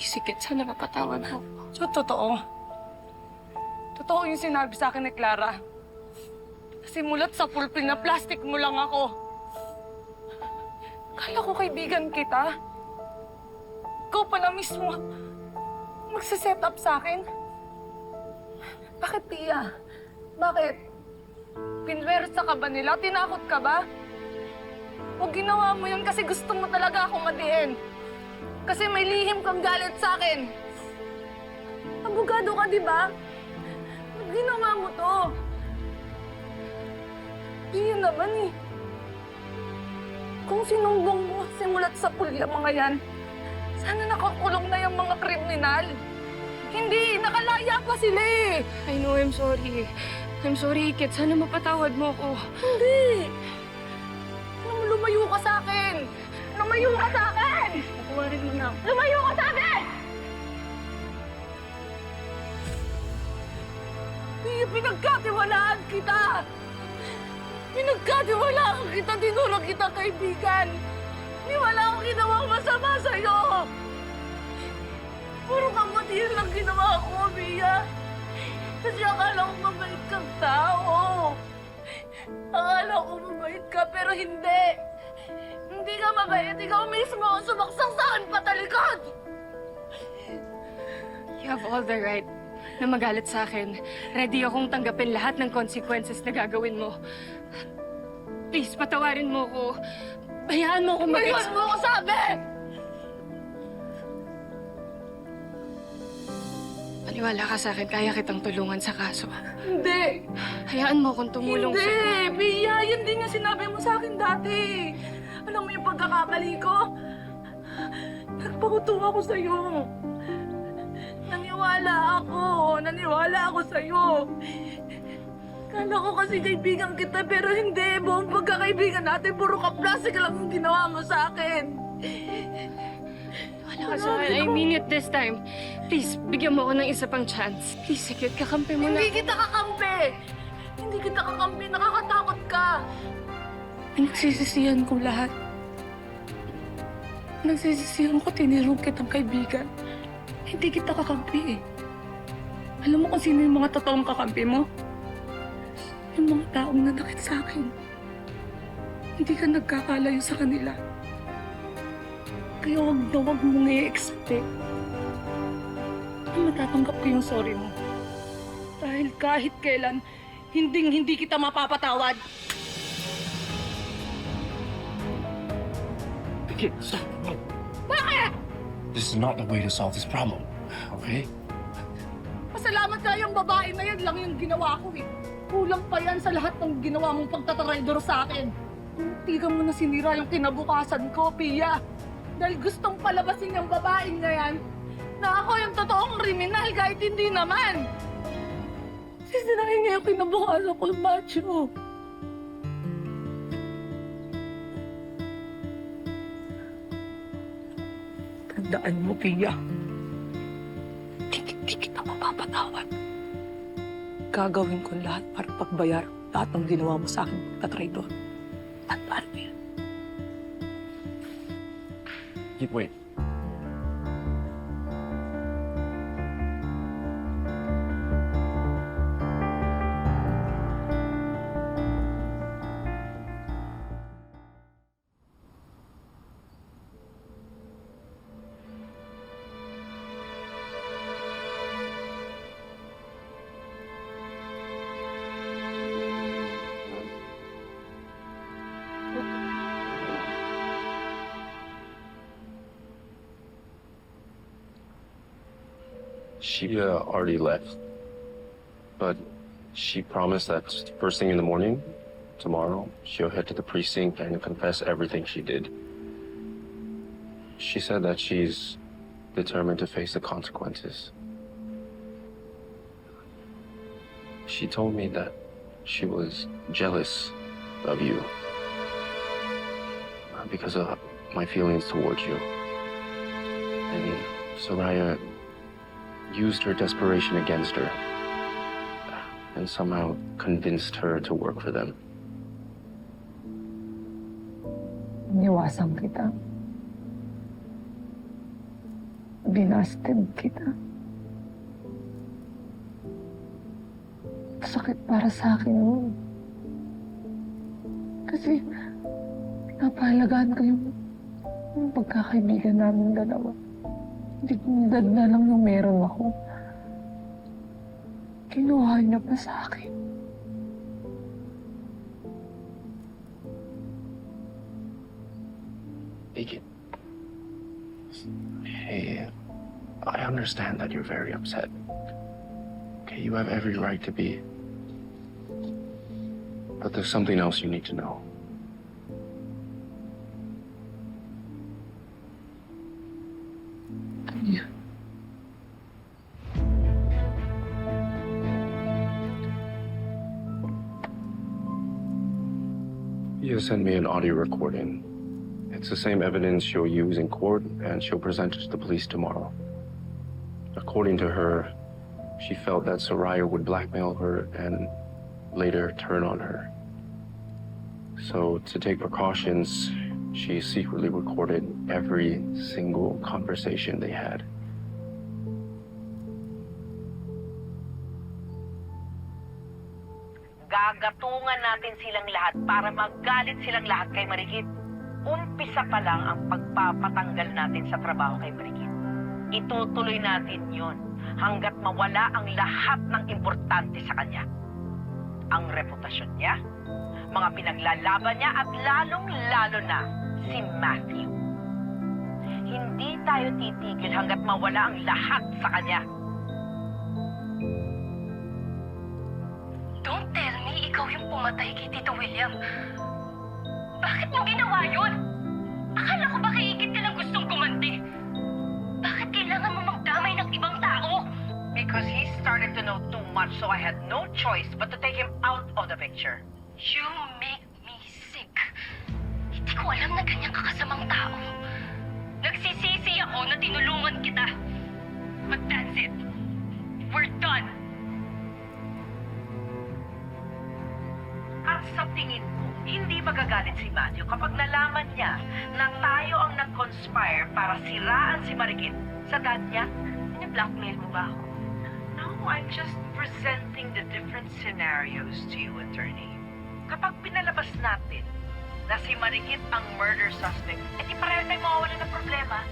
Please, Ikit, sana mapatawad mo. So, totoo. Totoo yung sinabi sa akin ni Clara. Simulat sa pulpil na plastic mo lang ako. Kala ko kaibigan kita. Ikaw pa na mismo magsiset up sa akin. Bakit, Pia? Bakit? Pinwersa ka ba nila? Tinakot ka ba? O ginawa mo yun kasi gusto mo talaga akong madiin? Kasi may lihim kang galit sa akin. Abogado ka, di ba? Ba't ginawa mo to? Iyan naman eh. Kung sinumbong mo simulat sa pulya mga yan, sana nakakulong na yung mga kriminal. Hindi, nakalaya pa sila eh. I know, I'm sorry. I'm sorry, Ikit. Sana mapatawad mo ako. Hindi. Lumayo ka sa akin. Lumayo ka sa akin. Patawarin mo na ako. Lumayo ka sa akin! Hindi, pinagkatiwalaan kita. Pinagkatiwalaan kita, dinurang kita, kaibigan. Hindi wala akong ginawang masama sa'yo. Puro kamatiyan lang ginawa ko, Mia. Kasi akala ko mabait kang tao. Akala ko mabait ka, pero hindi. Hindi ka mabait. Ikaw mismo ang sumaksak sa akin patalikod. You have all the right na magalit sa akin. Ready akong tanggapin lahat ng consequences na gagawin mo. Please, patawarin mo ko. Hayaan mo akong Ngayon mo ako sabi! Paniwala ka sa akin, kaya kitang tulungan sa kaso. Hindi! Hayaan mo akong tumulong Hindi! sa... Pia, yun din yung sinabi mo sa akin dati. Alam mo yung pagkakamali ko? Nagpakuto ako sa'yo. Naniwala ako sa'yo. Kala ko kasi kaibigan kita, pero hindi. Buong pagkakaibigan natin, puro ka-plastic lang yung ginawa mo sa akin. Wala ka sa akin. I mean it this time. Please, bigyan mo ako ng isa pang chance. Please, Ikit, kakampi mo na. Hindi kita kakampi! Hindi kita kakampi, nakakatakot ka! Nagsisisihan ko lahat. Nagsisisihan ko, tinirog kitang kaibigan. Hindi kita kakampi eh. Alam mo kung sino yung mga totoong kakampi mo? Yung mga taong nanakit sa akin. Hindi ka nagkakalayo sa kanila. Kaya huwag na huwag mong i-expect na matatanggap ko yung sorry mo. Dahil kahit kailan, hindi kita mapapatawad. Kid, stop. No. Bakit? This is not the way to solve this problem, okay? Pasalamat ka yung babae na yan lang yung ginawa ko eh. Kulang pa yan sa lahat ng ginawa mong pagtatraidor sa akin. Tigan mo na sinira yung kinabukasan ko, Pia. Dahil gustong palabasin yung babaeng na yan na ako yung totoong kriminal kahit hindi naman. Sisirahin niya yung kinabukasan ko, macho. Tandaan mo, Pia. Hindi kita mapapatawad. Gagawin ko lahat para pagbayar lahat ng ginawa mo sa akin, pagtatraidor. Tandaan mo yan. Wait. She already left, but she promised that first thing in the morning, tomorrow, she'll head to the precinct and confess everything she did. She said that she's determined to face the consequences. She told me that she was jealous of you because of my feelings towards you. And Soraya used her desperation against her and somehow convinced her to work for them. Iniwasan kita. binasted kita. Sakit para sa akin yun. Kasi napahalagaan ko yung pagkakaibigan namin dalawa. Dignidad na lang yung meron ako. Kinuha niya pa sa akin. Iggy. Hey, I understand that you're very upset. Okay, you have every right to be. But there's something else you need to know. Yeah. You sent me an audio recording. It's the same evidence she'll use in court, and she'll present it to the police tomorrow. According to her, she felt that Soraya would blackmail her and later turn on her. So, to take precautions, she secretly recorded every single conversation they had. Gagatungan natin silang lahat para magalit silang lahat kay Marikit. Umpisa pa lang ang pagpapatanggal natin sa trabaho kay Marikit. Itutuloy natin yon hanggat mawala ang lahat ng importante sa kanya. Ang reputasyon niya, mga pinaglalaban niya at lalong-lalo na si Matthew. Hindi tayo titigil hanggat mawala ang lahat sa kanya. Don't tell me ikaw yung pumatay kay Tito William. Bakit mo ginawa yun? Akala ko ba kay Igit ka lang gustong gumanti? Bakit kailangan mo magdamay ng ibang tao? Because he started to know too much, so I had no choice but to take him out of the picture. You make me sick. Hindi ko alam na ganyan ka kasamang tao. Nagsisisi ako na tinulungan kita. But that's it. We're done. At sa tingin ko, hindi magagalit si Matthew kapag nalaman niya na tayo ang nag-conspire para siraan si Marikit sa dad niya. Blackmail mo ba ako? No, I'm just presenting the different scenarios to you, attorney. Kapag pinalabas natin na si Marikit ang murder suspect, edi pareho tayo mawawala ng problema.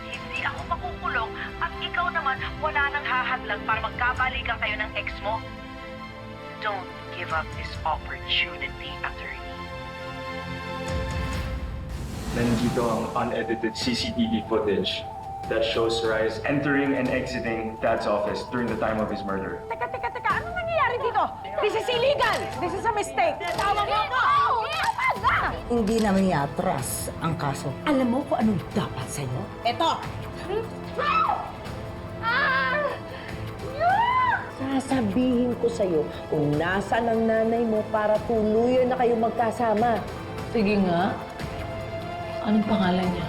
Hindi ako makukulong at ikaw naman wala nang hahadlang para magkabalikan kayo ng ex mo. Don't give up this opportunity, attorney. Nandito ang unedited CCTV footage that shows Rise entering and exiting Dad's office during the time of his murder. Teka, anong nangyayari dito? This is illegal! This is a mistake! Tama mo ako! Tama na! Hindi naman iatras ang kaso. Alam mo kung anong dapat sa'yo? Eto! Sasabihin ko sa'yo kung nasaan ang nanay mo para tuluyan na kayo magkasama. Sige nga. Anong pangalan niya?